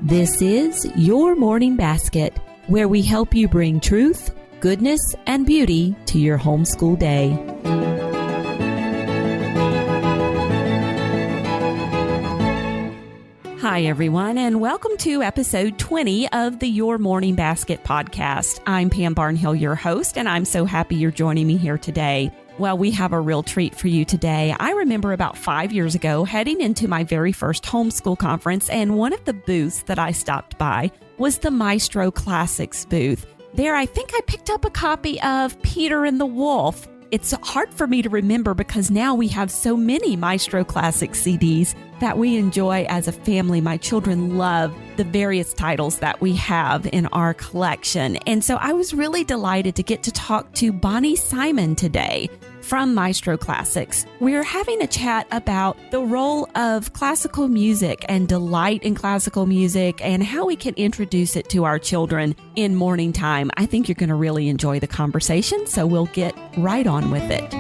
This is Your Morning Basket, where we help you bring truth, goodness, and beauty to your homeschool day. Hi, everyone, and welcome to episode 20 of the Your Morning Basket podcast. I'm Pam Barnhill, your host, and I'm so happy you're joining me here today. Well, we have a real treat for you today. I remember about 5 years ago heading into my very first homeschool conference, and one of the booths that I stopped by was the Maestro Classics booth. There, I think I picked up a copy of Peter and the Wolf. It's hard for me to remember because now we have so many Maestro Classics CDs that we enjoy as a family. My children love the various titles that we have in our collection. And so I was really delighted to get to talk to Bonnie Simon today from Maestro Classics. We're having a chat about the role of classical music and delight in classical music and how we can introduce it to our children in morning time. I think you're going to really enjoy the conversation, so we'll get right on with it.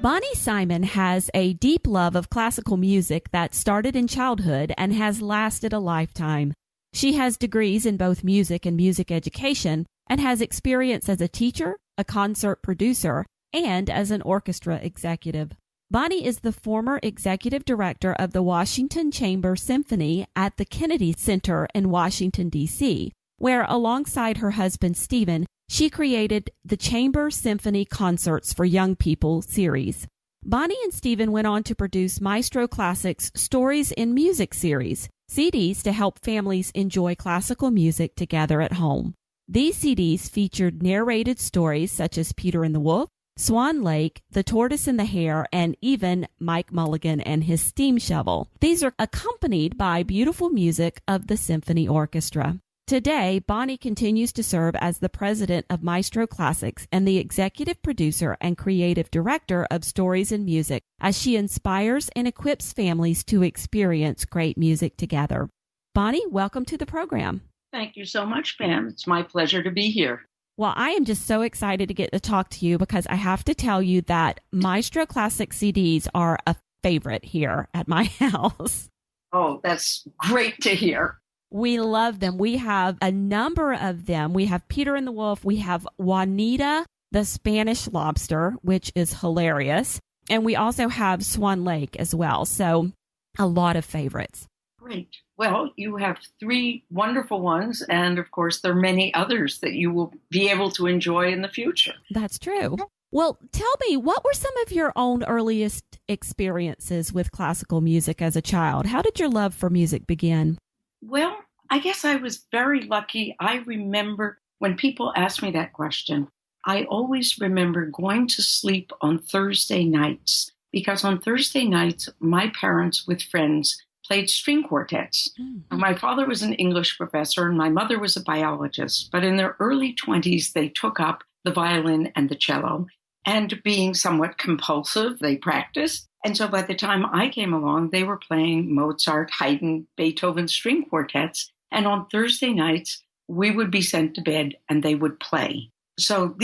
Bonnie Simon has a deep love of classical music that started in childhood and has lasted a lifetime. She has degrees in both music and music education and has experience as a teacher, a concert producer, and as an orchestra executive. Bonnie is the former executive director of the Washington Chamber Symphony at the Kennedy Center in Washington, D.C., where alongside her husband, Stephen, she created the Chamber Symphony Concerts for Young People series. Bonnie and Stephen went on to produce Maestro Classics Stories in Music series, CDs to help families enjoy classical music together at home. These CDs featured narrated stories such as Peter and the Wolf, Swan Lake, The Tortoise and the Hare, and even Mike Mulligan and his steam shovel. These are accompanied by beautiful music of the symphony orchestra. Today, Bonnie continues to serve as the president of Maestro Classics and the executive producer and creative director of Stories in Music as she inspires and equips families to experience great music together. Bonnie, welcome to the program. Thank you so much, Pam. It's my pleasure to be here. Well, I am just so excited to get to talk to you because I have to tell you that Maestro Classic CDs are a favorite here at my house. Oh, that's great to hear. We love them. We have a number of them. We have Peter and the Wolf. We have Juanita, the Spanish Lobster, which is hilarious. And we also have Swan Lake as well. So a lot of favorites. Great. Well, you have three wonderful ones. And of course, there are many others that you will be able to enjoy in the future. That's true. Well, tell me, what were some of your own earliest experiences with classical music as a child? How did your love for music begin? Well, I guess I was very lucky. I remember when people ask me that question, I always remember going to sleep on Thursday nights because on Thursday nights, my parents with friends played string quartets. Mm-hmm. My father was an English professor and my mother was a biologist, but in their early 20s, they took up the violin and the cello. And being somewhat compulsive, they practiced. And so by the time I came along, they were playing Mozart, Haydn, Beethoven string quartets. And on Thursday nights, we would be sent to bed and they would play. So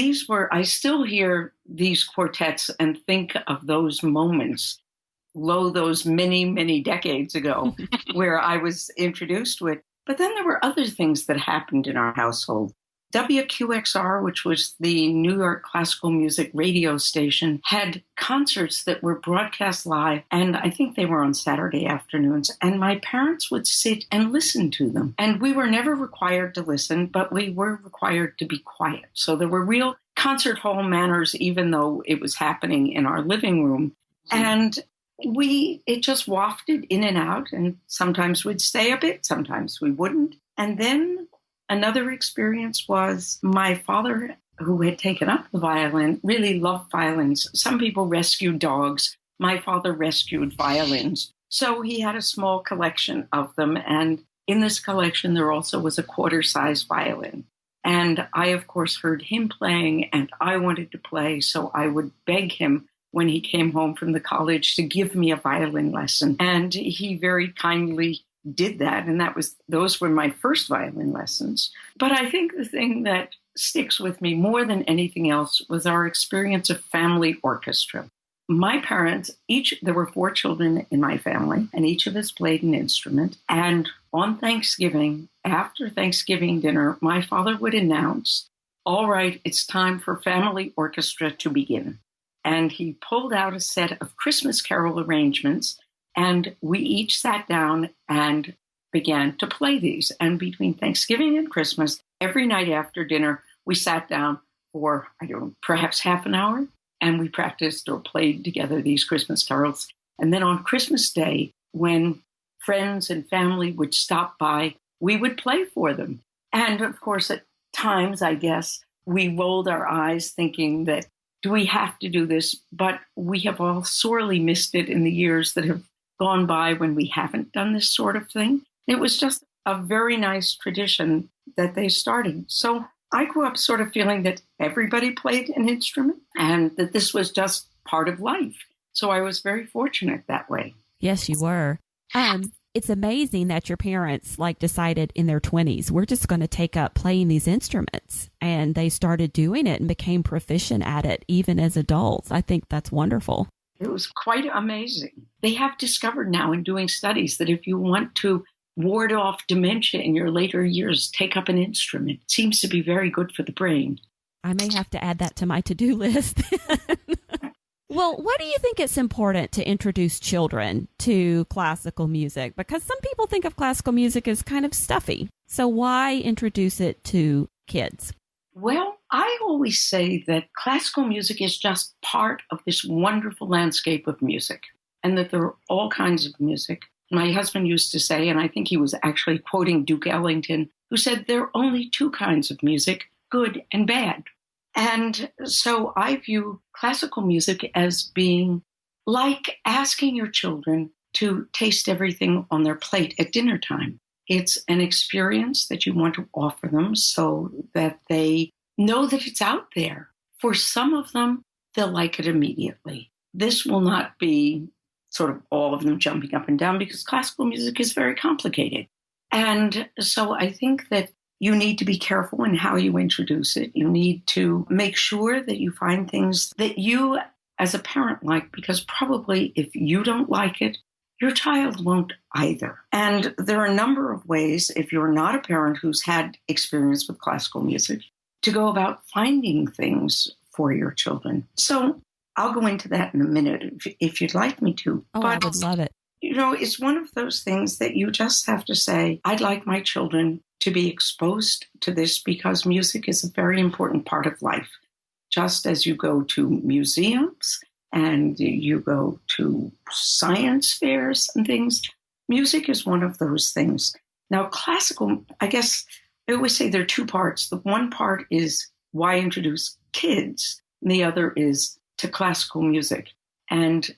I still hear these quartets and think of those moments, those many, many decades ago, where I was introduced with. But then there were other things that happened in our household. WQXR, which was the New York classical music radio station, had concerts that were broadcast live, and I think they were on Saturday afternoons, and my parents would sit and listen to them. And we were never required to listen, but we were required to be quiet. So there were real concert hall manners, even though it was happening in our living room. And it just wafted in and out, and sometimes we'd stay a bit, sometimes we wouldn't. And then another experience was my father, who had taken up the violin, really loved violins. Some people rescued dogs. My father rescued violins. So he had a small collection of them. And in this collection, there also was a quarter-size violin. And I, of course, heard him playing, and I wanted to play. So I would beg him when he came home from the college to give me a violin lesson. And he very kindly did that, and those were my first violin lessons. But I think the thing that sticks with me more than anything else was our experience of family orchestra. my parents, there were 4 children in my family, and each of us played an instrument. And on Thanksgiving, after Thanksgiving dinner, my father would announce, all right, it's time for family orchestra to begin. And he pulled out a set of Christmas carol arrangements, and we each sat down and began to play these. And between Thanksgiving and Christmas, every night after dinner, we sat down for, perhaps half an hour, and we practiced or played together these Christmas carols. And then on Christmas Day, when friends and family would stop by, we would play for them. And of course, at times, I guess, we rolled our eyes thinking that, do we have to do this? But we have all sorely missed it in the years that have gone by when we haven't done this sort of thing. It was just a very nice tradition that they started. So I grew up sort of feeling that everybody played an instrument and that this was just part of life. So I was very fortunate that way. Yes, you were. It's amazing that your parents decided in their 20s, we're just going to take up playing these instruments. And they started doing it and became proficient at it, even as adults. I think that's wonderful. It was quite amazing. They have discovered now in doing studies that if you want to ward off dementia in your later years, take up an instrument. It seems to be very good for the brain. I may have to add that to my to-do list. Well, why do you think it's important to introduce children to classical music? Because some people think of classical music as kind of stuffy. So why introduce it to kids? Well, I always say that classical music is just part of this wonderful landscape of music, and that there are all kinds of music. My husband used to say, and I think he was actually quoting Duke Ellington, who said there are only 2 kinds of music, good and bad. And so I view classical music as being like asking your children to taste everything on their plate at dinner time. It's an experience that you want to offer them so that they know that it's out there. For some of them, they'll like it immediately. This will not be sort of all of them jumping up and down because classical music is very complicated. And so I think that you need to be careful in how you introduce it. You need to make sure that you find things that you as a parent like, because probably if you don't like it, your child won't either. And there are a number of ways, if you're not a parent who's had experience with classical music, to go about finding things for your children. So I'll go into that in a minute if you'd like me to. Oh, but I would love it. It's one of those things that you just have to say, I'd like my children to be exposed to this because music is a very important part of life. Just as you go to museums and you go to science fairs and things, music is one of those things. Now, classical, I guess I always say there are 2 parts. The one part is why introduce kids, and the other is to classical music. And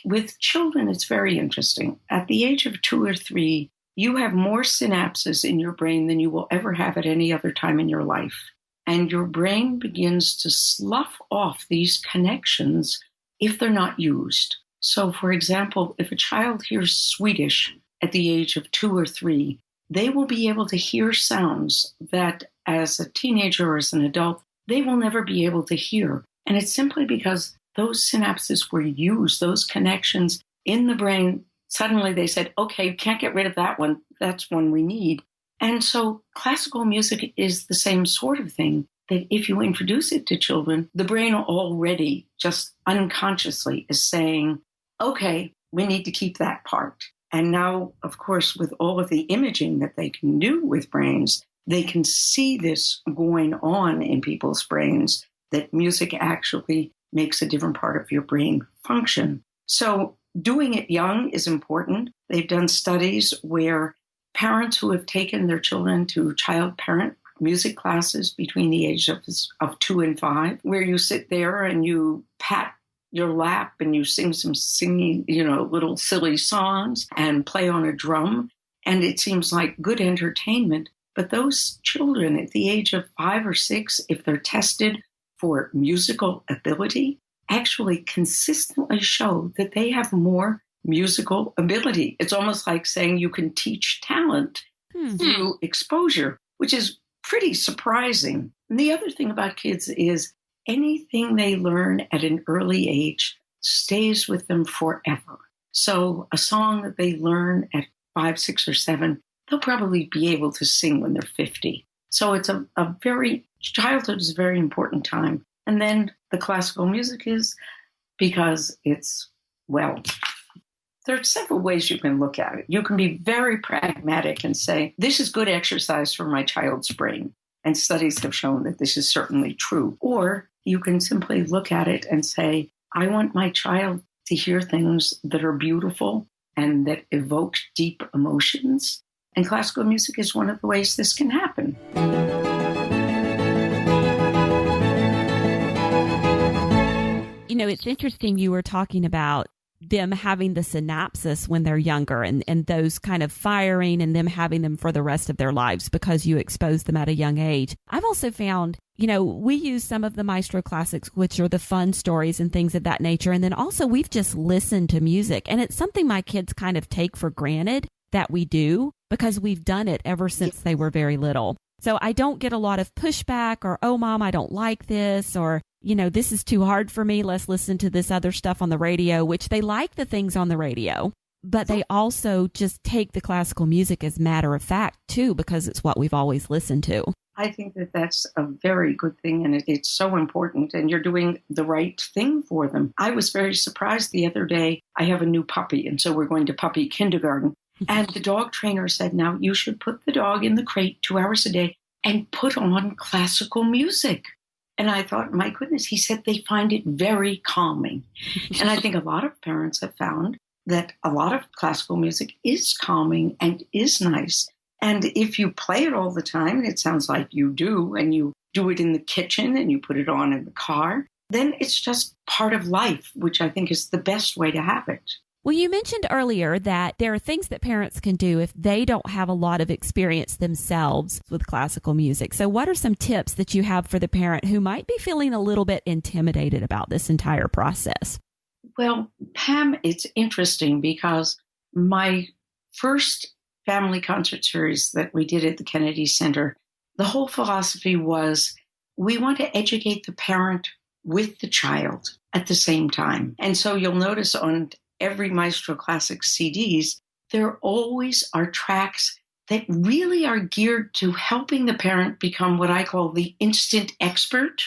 with children, it's very interesting. At the age of 2 or 3, you have more synapses in your brain than you will ever have at any other time in your life. And your brain begins to slough off these connections if they're not used. So, for example, if a child hears Swedish at the age of 2 or 3, they will be able to hear sounds that as a teenager or as an adult, they will never be able to hear. And it's simply because those synapses were used, those connections in the brain. Suddenly they said, okay, can't get rid of that one. That's one we need. And so classical music is the same sort of thing, that if you introduce it to children, the brain already just unconsciously is saying, okay, we need to keep that part. And now, of course, with all of the imaging that they can do with brains, they can see this going on in people's brains, that music actually makes a different part of your brain function. So doing it young is important. They've done studies where parents who have taken their children to child-parent music classes between the age of 2 and 5, where you sit there and you pat your lap and you sing some little silly songs and play on a drum. And it seems like good entertainment. But those children at the age of 5 or 6, if they're tested for musical ability, actually consistently show that they have more musical ability. It's almost like saying you can teach talent through exposure, which is pretty surprising. And the other thing about kids is anything they learn at an early age stays with them forever. So a song that they learn at 5, 6, or 7, they'll probably be able to sing when they're 50. So it's childhood is a very important time. And then the classical music is because there are several ways you can look at it. You can be very pragmatic and say, this is good exercise for my child's brain. And studies have shown that this is certainly true. Or you can simply look at it and say, I want my child to hear things that are beautiful and that evoke deep emotions. And classical music is one of the ways this can happen. It's interesting you were talking about them having the synapses when they're younger and those kind of firing and them having them for the rest of their lives because you expose them at a young age. I've also found, we use some of the Maestro Classics, which are the fun stories and things of that nature. And then also we've just listened to music, and it's something my kids kind of take for granted that we do because we've done it ever since they were very little. So I don't get a lot of pushback or, oh, Mom, I don't like this, or, this is too hard for me. Let's listen to this other stuff on the radio, which they like the things on the radio, but they also just take the classical music as matter of fact, too, because it's what we've always listened to. I think that that's a very good thing, and it's so important, and you're doing the right thing for them. I was very surprised the other day. I have a new puppy, and so we're going to puppy kindergarten. And the dog trainer said, now you should put the dog in the crate 2 hours a day and put on classical music. And I thought, my goodness, he said they find it very calming. And I think a lot of parents have found that a lot of classical music is calming and is nice. And if you play it all the time, and it sounds like you do, and you do it in the kitchen and you put it on in the car, then it's just part of life, which I think is the best way to have it. Well, you mentioned earlier that there are things that parents can do if they don't have a lot of experience themselves with classical music. So what are some tips that you have for the parent who might be feeling a little bit intimidated about this entire process? Well, Pam, it's interesting because my first family concert series that we did at the Kennedy Center, the whole philosophy was we want to educate the parent with the child at the same time. And so you'll notice on every Maestro Classics CDs, there always are tracks that really are geared to helping the parent become what I call the instant expert.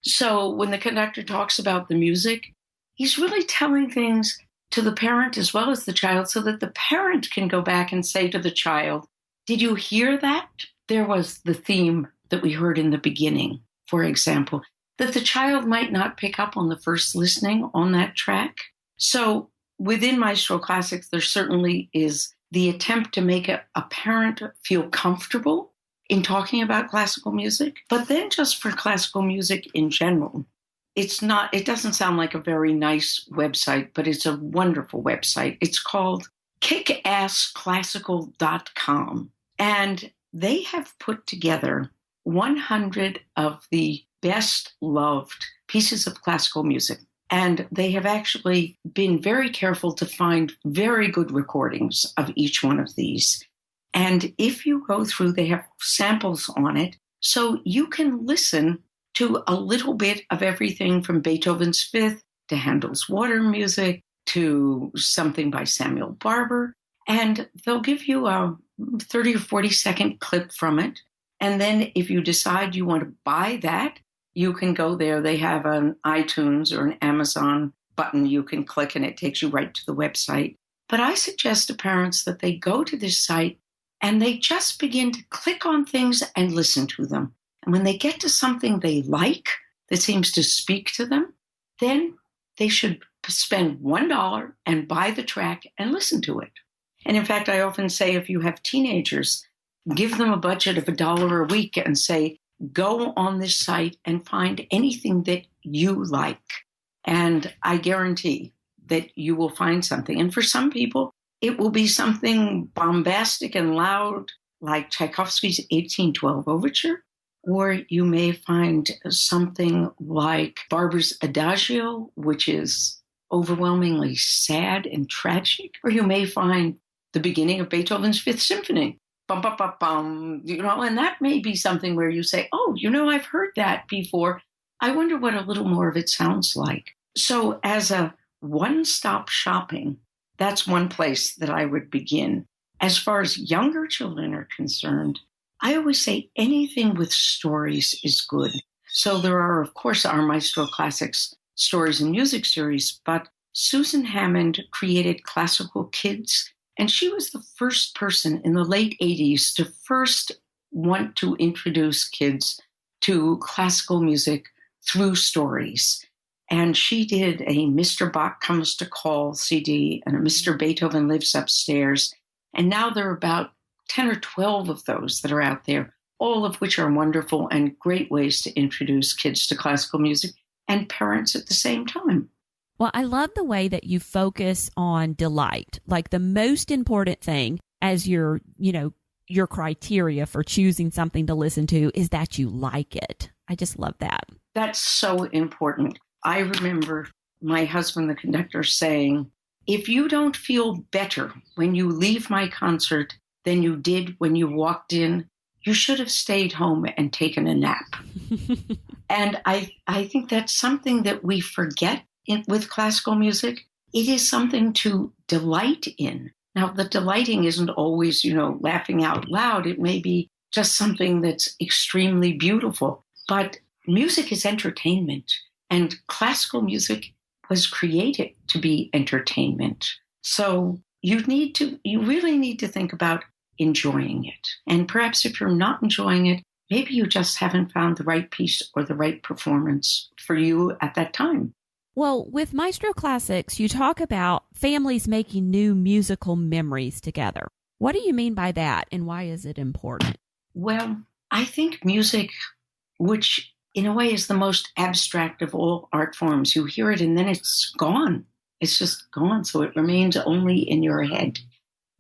So when the conductor talks about the music, he's really telling things to the parent as well as the child so that the parent can go back and say to the child, did you hear that? There was the theme that we heard in the beginning, for example, that the child might not pick up on the first listening on that track. So within Maestro Classics, there certainly is the attempt to make a parent feel comfortable in talking about classical music, but then just for classical music in general. It doesn't sound like a very nice website, but it's a wonderful website. It's called kickassclassical.com. And they have put together 100 of the best loved pieces of classical music. And they have actually been very careful to find very good recordings of each one of these. And if you go through, they have samples on it. So you can listen to a little bit of everything from Beethoven's Fifth to Handel's Water Music to something by Samuel Barber. And they'll give you a 30 or 40-second clip from it. And then if you decide you want to buy that, you can go there. They have an iTunes or an Amazon button you can click, and it takes you right to the website. But I suggest to parents that they go to this site and they just begin to click on things and listen to them. And when they get to something they like that seems to speak to them, then they should spend $1 and buy the track and listen to it. And in fact, I often say if you have teenagers, give them a budget of $1 a week and say, go on this site and find anything that you like. And I guarantee that you will find something. And for some people, it will be something bombastic and loud, like Tchaikovsky's 1812 Overture. Or you may find something like Barber's Adagio, which is overwhelmingly sad and tragic. Or you may find the beginning of Beethoven's Fifth Symphony. Bum, bum, bum, bum, and that may be something where you say, oh, I've heard that before. I wonder what a little more of it sounds like. So as a one-stop shopping, that's one place that I would begin. As far as younger children are concerned, I always say anything with stories is good. So there are, of course, our Maestro Classics stories and music series, but Susan Hammond created Classical Kids, and she was the first person in the late 80s to first want to introduce kids to classical music through stories. And she did a Mr. Bach Comes to Call CD and a Mr. Beethoven Lives Upstairs. And now there are about 10 or 12 of those that are out there, all of which are wonderful and great ways to introduce kids to classical music and parents at the same time. Well, I love the way that you focus on delight. Like the most important thing as your criteria for choosing something to listen to is that you like it. I just love that. That's so important. I remember my husband, the conductor, saying, if you don't feel better when you leave my concert than you did when you walked in, you should have stayed home and taken a nap. And I think that's something that we forget with classical music. It is something to delight in. Now, the delighting isn't always, laughing out loud. It may be just something that's extremely beautiful. But music is entertainment, and classical music was created to be entertainment. So you really need to think about enjoying it. And perhaps if you're not enjoying it, maybe you just haven't found the right piece or the right performance for you at that time. Well, with Maestro Classics, you talk about families making new musical memories together. What do you mean by that, and why is it important? Well, I think music, which in a way is the most abstract of all art forms, you hear it and then it's gone. It's just gone, so it remains only in your head.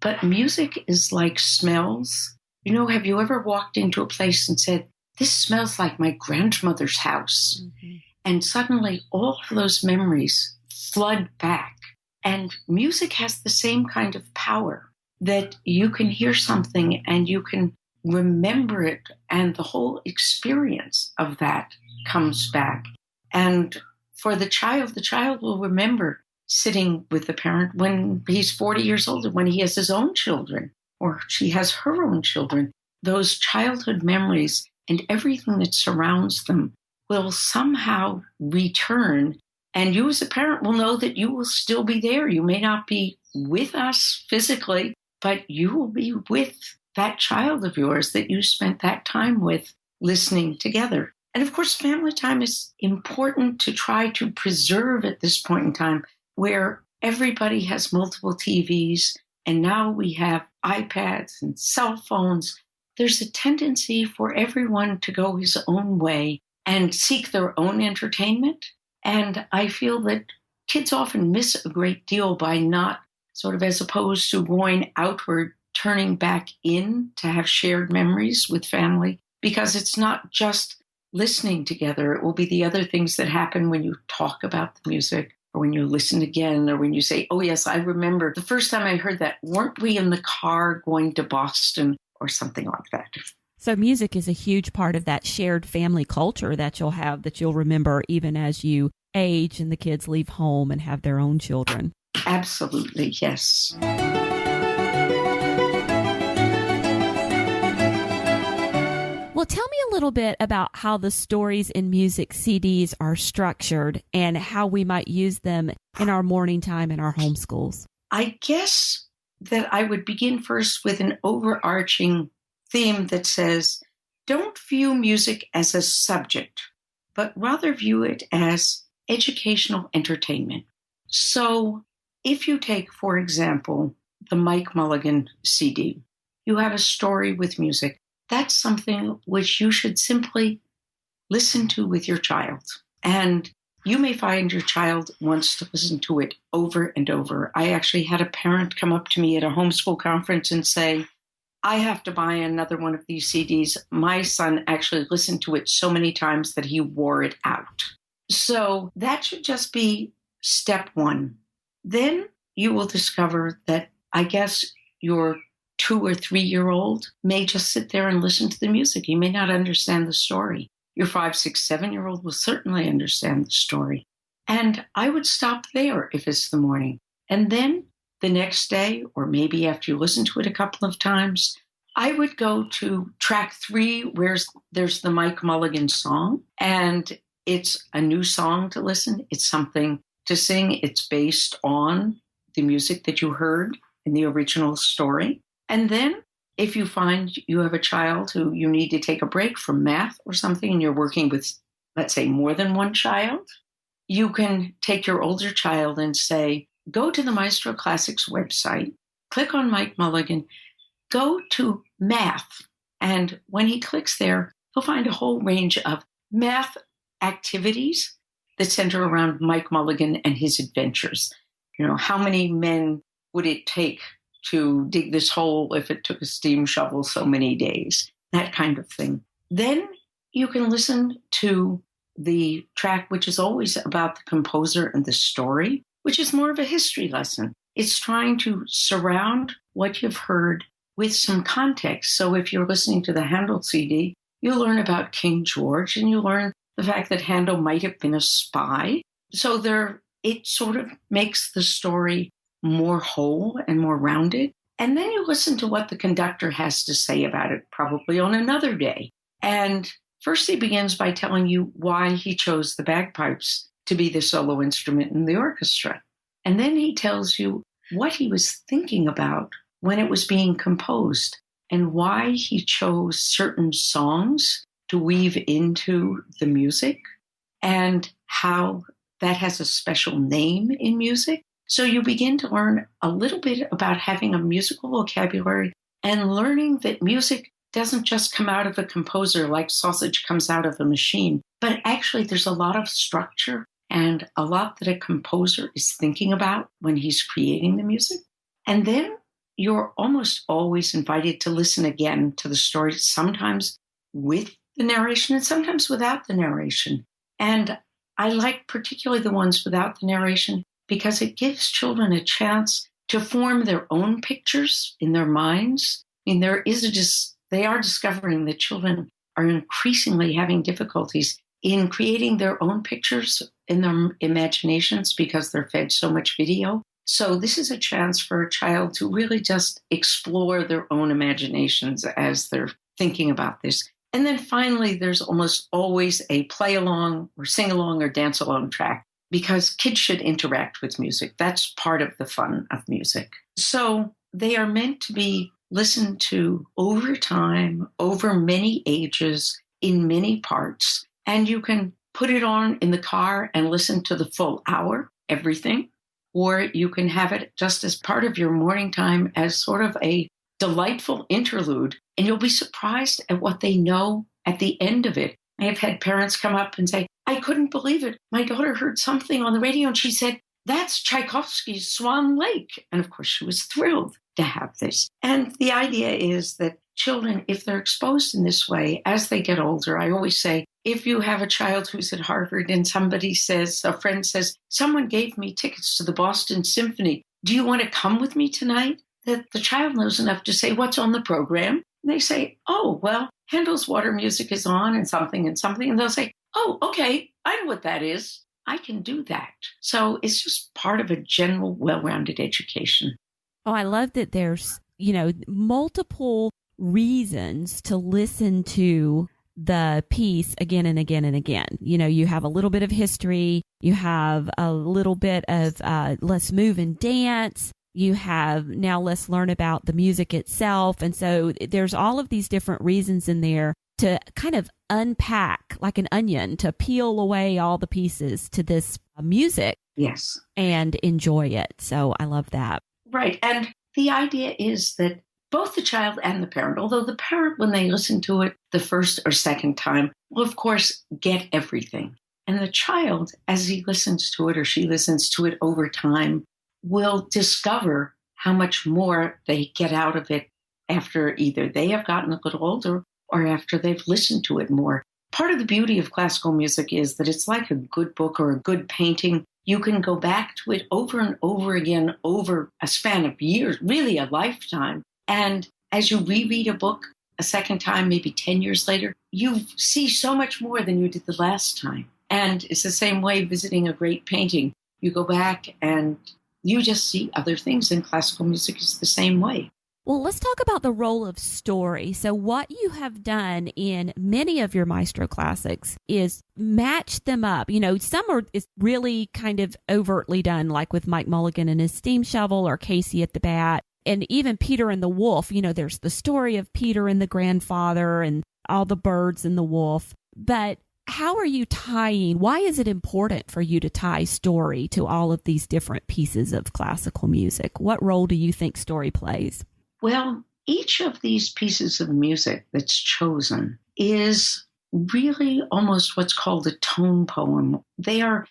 But music is like smells. Have you ever walked into a place and said, this smells like my grandmother's house? Mm-hmm. And suddenly all of those memories flood back. And music has the same kind of power, that you can hear something and you can remember it, and the whole experience of that comes back. And for the child will remember sitting with the parent when he's 40 years old and when he has his own children or she has her own children. Those childhood memories and everything that surrounds them will somehow return. And you as a parent will know that you will still be there. You may not be with us physically, but you will be with that child of yours that you spent that time with, listening together. And of course, family time is important to try to preserve at this point in time, where everybody has multiple TVs and now we have iPads and cell phones. There's a tendency for everyone to go his own way and seek their own entertainment. And I feel that kids often miss a great deal by not sort of, as opposed to going outward, turning back in to have shared memories with family, because it's not just listening together. It will be the other things that happen when you talk about the music, or when you listen again, or when you say, oh yes, I remember the first time I heard that. Weren't we in the car going to Boston, or something like that? So music is a huge part of that shared family culture that you'll have, that you'll remember even as you age and the kids leave home and have their own children. Absolutely, yes. Well, tell me a little bit about how the stories in music CDs are structured and how we might use them in our morning time in our homeschools. I guess that I would begin first with an overarching theme that says, don't view music as a subject, but rather view it as educational entertainment. So if you take, for example, the Mike Mulligan CD, you have a story with music. That's something which you should simply listen to with your child. And you may find your child wants to listen to it over and over. I actually had a parent come up to me at a homeschool conference and say, I have to buy another one of these CDs. My son actually listened to it so many times that he wore it out. So that should just be step one. Then you will discover that, I guess, your 2 or 3-year-old may just sit there and listen to the music. He may not understand the story. Your 5, 6, 7-year-old will certainly understand the story. And I would stop there if it's the morning. And then the next day, or maybe after you listen to it a couple of times, I would go to track 3, where there's the Mike Mulligan song. And it's a new song to listen. It's something to sing. It's based on the music that you heard in the original story. And then if you find you have a child who you need to take a break from math or something, and you're working with, let's say, more than one child, you can take your older child and say, go to the Maestro Classics website, click on Mike Mulligan, go to math. And when he clicks there, he'll find a whole range of math activities that center around Mike Mulligan and his adventures. You know, how many men would it take to dig this hole if it took a steam shovel so many days? That kind of thing. Then you can listen to the track, which is always about the composer and the story, which is more of a history lesson. It's trying to surround what you've heard with some context. So if you're listening to the Handel CD, you learn about King George, and you learn the fact that Handel might have been a spy. So it sort of makes the story more whole and more rounded. And then you listen to what the conductor has to say about it, probably on another day. And first he begins by telling you why he chose the bagpipes to be the solo instrument in the orchestra. And then he tells you what he was thinking about when it was being composed and why he chose certain songs to weave into the music and how that has a special name in music. So you begin to learn a little bit about having a musical vocabulary and learning that music doesn't just come out of a composer like sausage comes out of a machine, but actually there's a lot of structure and a lot that a composer is thinking about when he's creating the music. And then you're almost always invited to listen again to the story, sometimes with the narration and sometimes without the narration. And I like particularly the ones without the narration because it gives children a chance to form their own pictures in their minds. I mean, they are discovering that children are increasingly having difficulties in creating their own pictures in their imaginations because they're fed so much video. So this is a chance for a child to really just explore their own imaginations as they're thinking about this. And then finally, there's almost always a play along or sing along or dance along track because kids should interact with music. That's part of the fun of music. So they are meant to be listened to over time, over many ages, in many parts. And you can put it on in the car and listen to the full hour, everything. Or you can have it just as part of your morning time as sort of a delightful interlude. And you'll be surprised at what they know at the end of it. I have had parents come up and say, I couldn't believe it. My daughter heard something on the radio and she said, that's Tchaikovsky's Swan Lake. And of course, she was thrilled to have this. And the idea is that children, if they're exposed in this way, as they get older, I always say, if you have a child who's at Harvard and a friend says, someone gave me tickets to the Boston Symphony. Do you want to come with me tonight? That the child knows enough to say, what's on the program? And they say, oh, well, Handel's Water Music is on and something and something. And they'll say, oh, okay, I know what that is. I can do that. So it's just part of a general, well-rounded education. Oh, I love that there's, multiple reasons to listen to the piece again and again and again. You have a little bit of history. You have a little bit of let's move and dance. You have now let's learn about the music itself. And so there's all of these different reasons in there to kind of unpack like an onion, to peel away all the pieces to this music. Yes. And enjoy it. So I love that. Right. And the idea is that both the child and the parent, although the parent, when they listen to it the first or second time, will, of course, get everything. And the child, as he listens to it or she listens to it over time, will discover how much more they get out of it after either they have gotten a little older or after they've listened to it more. Part of the beauty of classical music is that it's like a good book or a good painting. You can go back to it over and over again over a span of years, really a lifetime. And as you reread a book a second time, maybe 10 years later, you see so much more than you did the last time. And it's the same way visiting a great painting. You go back and you just see other things, and classical music is the same way. Well, let's talk about the role of story. So what you have done in many of your Maestro Classics is match them up. You know, some are is really kind of overtly done, like with Mike Mulligan and his steam shovel, or Casey at the bat. And even Peter and the Wolf, you know, there's the story of Peter and the grandfather and all the birds and the wolf. But how are you tying? Why is it important for you to tie story to all of these different pieces of classical music? What role do you think story plays? Well, each of these pieces of music that's chosen is really almost what's called a tone poem. The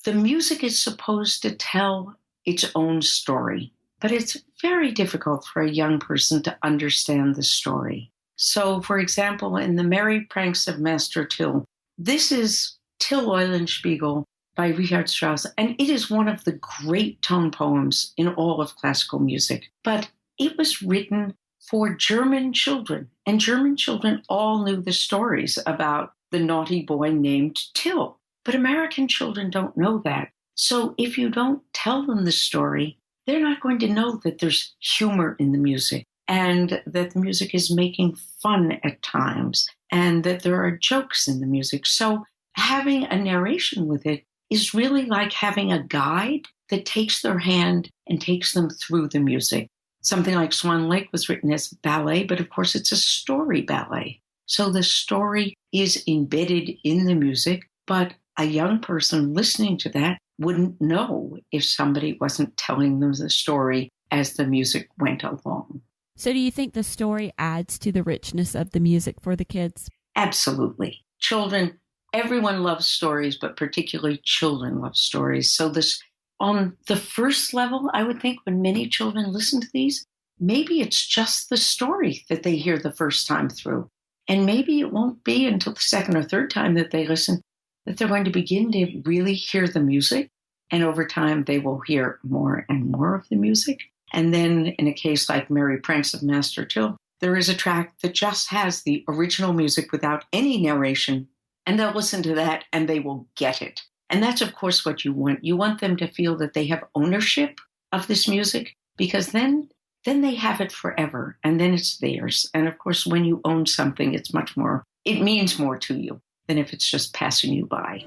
music is supposed to tell its own story, but it's very difficult for a young person to understand the story. So, for example, in The Merry Pranks of Master Till, this is Till Eulenspiegel by Richard Strauss, and it is one of the great tone poems in all of classical music. But it was written for German children, and German children all knew the stories about the naughty boy named Till. But American children don't know that. So if you don't tell them the story, they're not going to know that there's humor in the music, and that the music is making fun at times, and that there are jokes in the music. So having a narration with it is really like having a guide that takes their hand and takes them through the music. Something like Swan Lake was written as ballet, but of course it's a story ballet. So the story is embedded in the music, but a young person listening to that wouldn't know if somebody wasn't telling them the story as the music went along. So do you think the story adds to the richness of the music for the kids? Absolutely. Children, everyone loves stories, but particularly children love stories. So this, on the first level, I would think when many children listen to these, maybe it's just the story that they hear the first time through. And maybe it won't be until the second or third time that they listen that they're going to begin to really hear the music. And over time, they will hear more and more of the music. And then in a case like Merry Pranks of Master Till, there is a track that just has the original music without any narration. And they'll listen to that and they will get it. And that's, of course, what you want. You want them to feel that they have ownership of this music, because then they have it forever, and then it's theirs. And of course, when you own something, it means more to you than if it's just passing you by.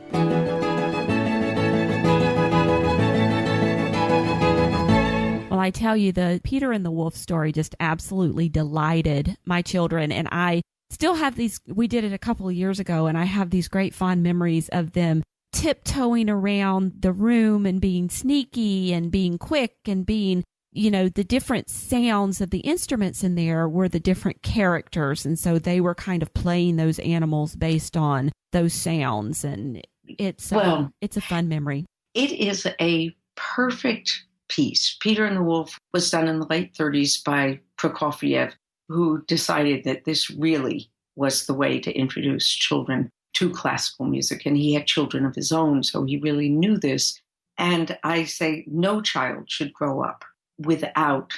Well, I tell you, the Peter and the Wolf story just absolutely delighted my children, and I still have these. We did it a couple of years ago, and I have these great fond memories of them tiptoeing around the room and being sneaky and being quick and being, you know, the different sounds of the instruments in there were the different characters. And so they were kind of playing those animals based on those sounds. And it's a fun memory. It is a perfect piece. Peter and the Wolf was done in the late 30s by Prokofiev, who decided that this really was the way to introduce children to classical music. And he had children of his own, so he really knew this. And I say no child should grow up without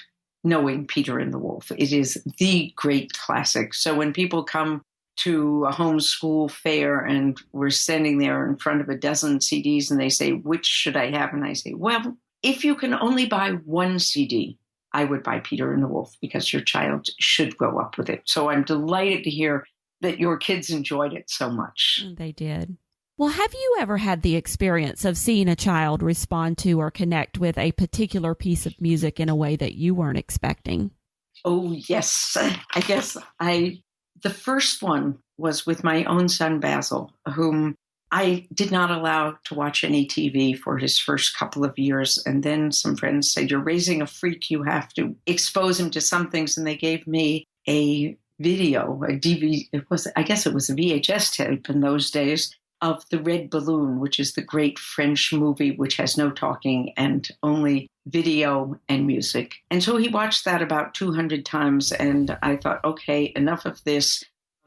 knowing Peter and the Wolf. It is the great classic. So when people come to a homeschool fair and we're standing there in front of a dozen CDs and they say, which should I have? And I say, well, if you can only buy one CD, I would buy Peter and the Wolf, because your child should grow up with it. So I'm delighted to hear that your kids enjoyed it so much. They did. Well, have you ever had the experience of seeing a child respond to or connect with a particular piece of music in a way that you weren't expecting? Oh, yes. I guess the first one was with my own son, Basil, whom I did not allow to watch any TV for his first couple of years. And then some friends said, you're raising a freak. You have to expose him to some things. And they gave me a video, a DVD. I guess it was a VHS tape in those days, of The Red Balloon, which is the great French movie, which has no talking and only video and music. And so he watched that about 200 times. And I thought, okay, enough of this.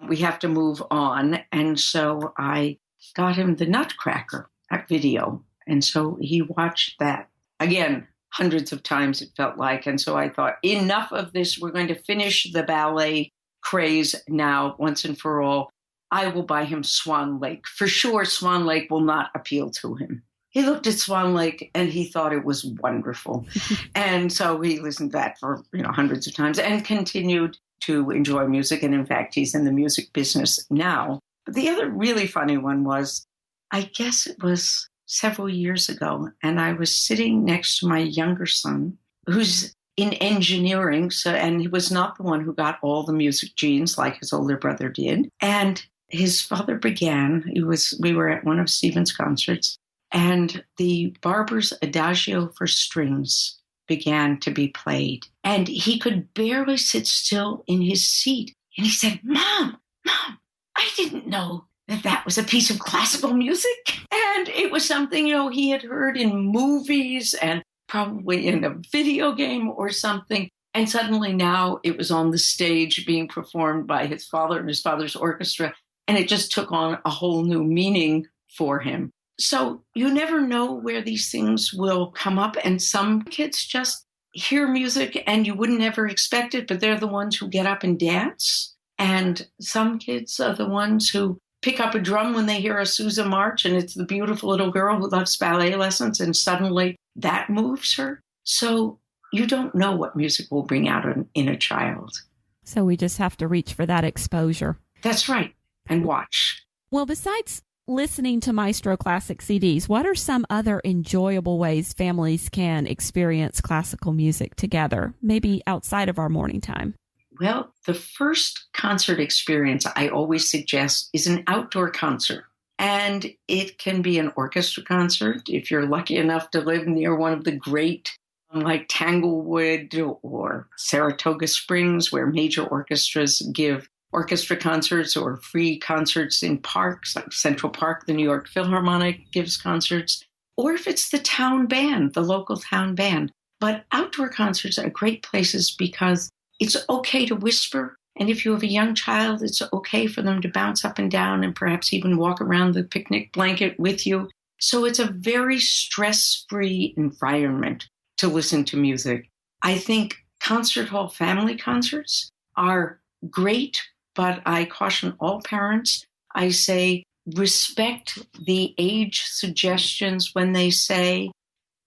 We have to move on. And so I got him the Nutcracker video. And so he watched that again, hundreds of times, it felt like. And so I thought, enough of this. We're going to finish the ballet craze now, once and for all. I will buy him Swan Lake. For sure, Swan Lake will not appeal to him. He looked at Swan Lake and he thought it was wonderful. And so he listened to that for, hundreds of times and continued to enjoy music. And in fact, he's in the music business now. But the other really funny one was, I guess it was several years ago, and I was sitting next to my younger son, who's in engineering, and he was not the one who got all the music genes like his older brother did. And his father we were at one of Stephen's concerts, and the Barber's Adagio for Strings began to be played. And he could barely sit still in his seat. And he said, Mom, I didn't know that was a piece of classical music. And it was something, he had heard in movies and probably in a video game or something. And suddenly now it was on the stage being performed by his father and his father's orchestra. And it just took on a whole new meaning for him. So you never know where these things will come up. And some kids just hear music and you wouldn't ever expect it, but they're the ones who get up and dance. And some kids are the ones who pick up a drum when they hear a Sousa march, and it's the beautiful little girl who loves ballet lessons, and suddenly that moves her. So you don't know what music will bring out in a child. So we just have to reach for that exposure. That's right. And watch. Well, besides listening to Maestro Classics CDs, what are some other enjoyable ways families can experience classical music together, maybe outside of our morning time? Well, the first concert experience I always suggest is an outdoor concert. And it can be an orchestra concert if you're lucky enough to live near one of the great, like Tanglewood or Saratoga Springs, where major orchestras give orchestra concerts or free concerts in parks, like Central Park, the New York Philharmonic gives concerts, or if it's the town band, the local town band. But outdoor concerts are great places because it's okay to whisper. And if you have a young child, it's okay for them to bounce up and down and perhaps even walk around the picnic blanket with you. So it's a very stress-free environment to listen to music. I think concert hall family concerts are great, but I caution all parents. I say respect the age suggestions when they say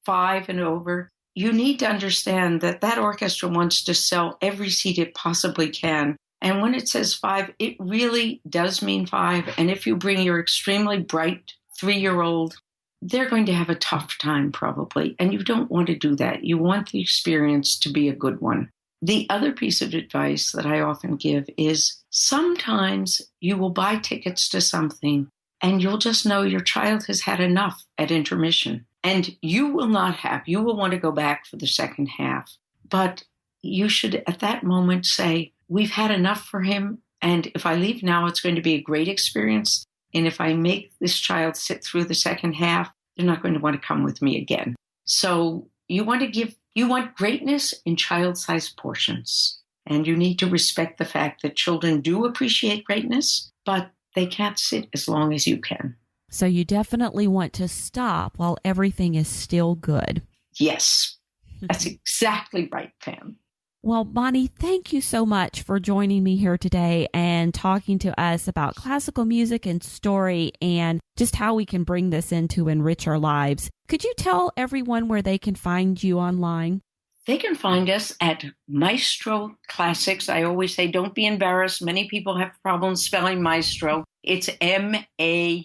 5 and over. You need to understand that orchestra wants to sell every seat it possibly can. And when it says 5, it really does mean 5. And if you bring your extremely bright 3-year-old, they're going to have a tough time probably. And you don't want to do that. You want the experience to be a good one. The other piece of advice that I often give is sometimes you will buy tickets to something and you'll just know your child has had enough at intermission. And you will want to go back for the second half. But you should, at that moment, say, we've had enough for him. And if I leave now, it's going to be a great experience. And if I make this child sit through the second half, they're not going to want to come with me again. So you want greatness in child-sized portions. And you need to respect the fact that children do appreciate greatness, but they can't sit as long as you can. So you definitely want to stop while everything is still good. Yes, that's exactly right, Pam. Well, Bonnie, thank you so much for joining me here today and talking to us about classical music and story and just how we can bring this in to enrich our lives. Could you tell everyone where they can find you online? They can find us at Maestro Classics. I always say, don't be embarrassed. Many people have problems spelling maestro. It's Maestro.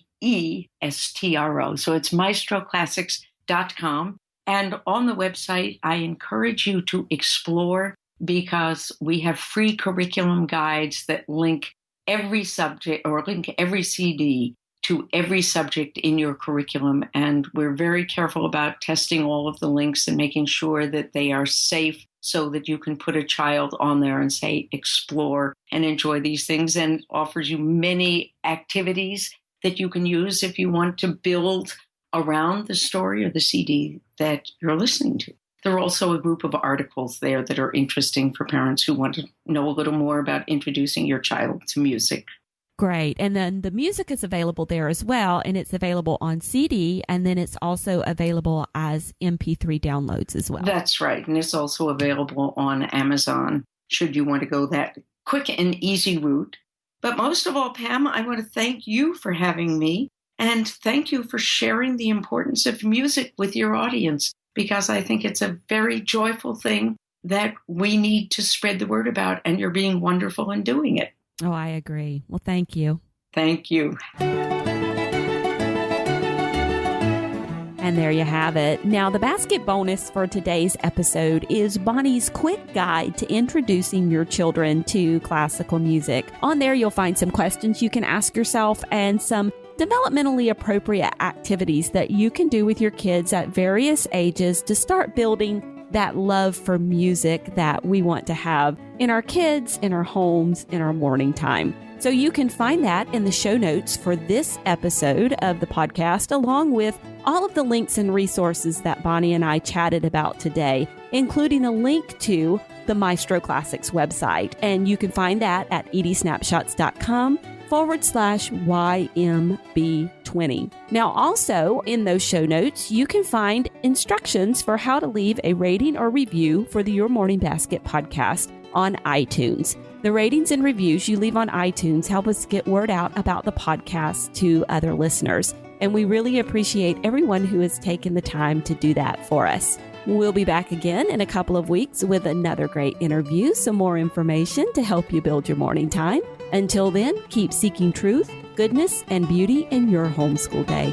So it's maestroclassics.com. And on the website, I encourage you to explore because we have free curriculum guides that link every subject or link every CD to every subject in your curriculum. And we're very careful about testing all of the links and making sure that they are safe so that you can put a child on there and say, explore and enjoy these things, and offers you many activities that you can use if you want to build around the story or the CD that you're listening to. There are also a group of articles there that are interesting for parents who want to know a little more about introducing your child to music. Great. And then the music is available there as well, and it's available on CD, and then it's also available as MP3 downloads as well. That's right. And it's also available on Amazon, should you want to go that quick and easy route. But most of all, Pam, I want to thank you for having me, and thank you for sharing the importance of music with your audience, because I think it's a very joyful thing that we need to spread the word about, and you're being wonderful in doing it. Oh, I agree. Well, thank you. Thank you. And there you have it. Now, the basket bonus for today's episode is Bonnie's quick guide to introducing your children to classical music. On there, you'll find some questions you can ask yourself and some developmentally appropriate activities that you can do with your kids at various ages to start building that love for music that we want to have in our kids, in our homes, in our morning time. So you can find that in the show notes for this episode of the podcast, along with all of the links and resources that Bonnie and I chatted about today, including a link to the Maestro Classics website. And you can find that at edsnapshots.com/YMB20. Now, also in those show notes, you can find instructions for how to leave a rating or review for the Your Morning Basket podcast on iTunes. The ratings and reviews you leave on iTunes help us get word out about the podcast to other listeners. And we really appreciate everyone who has taken the time to do that for us. We'll be back again in a couple of weeks with another great interview, some more information to help you build your morning time. Until then, keep seeking truth, goodness, and beauty in your homeschool day.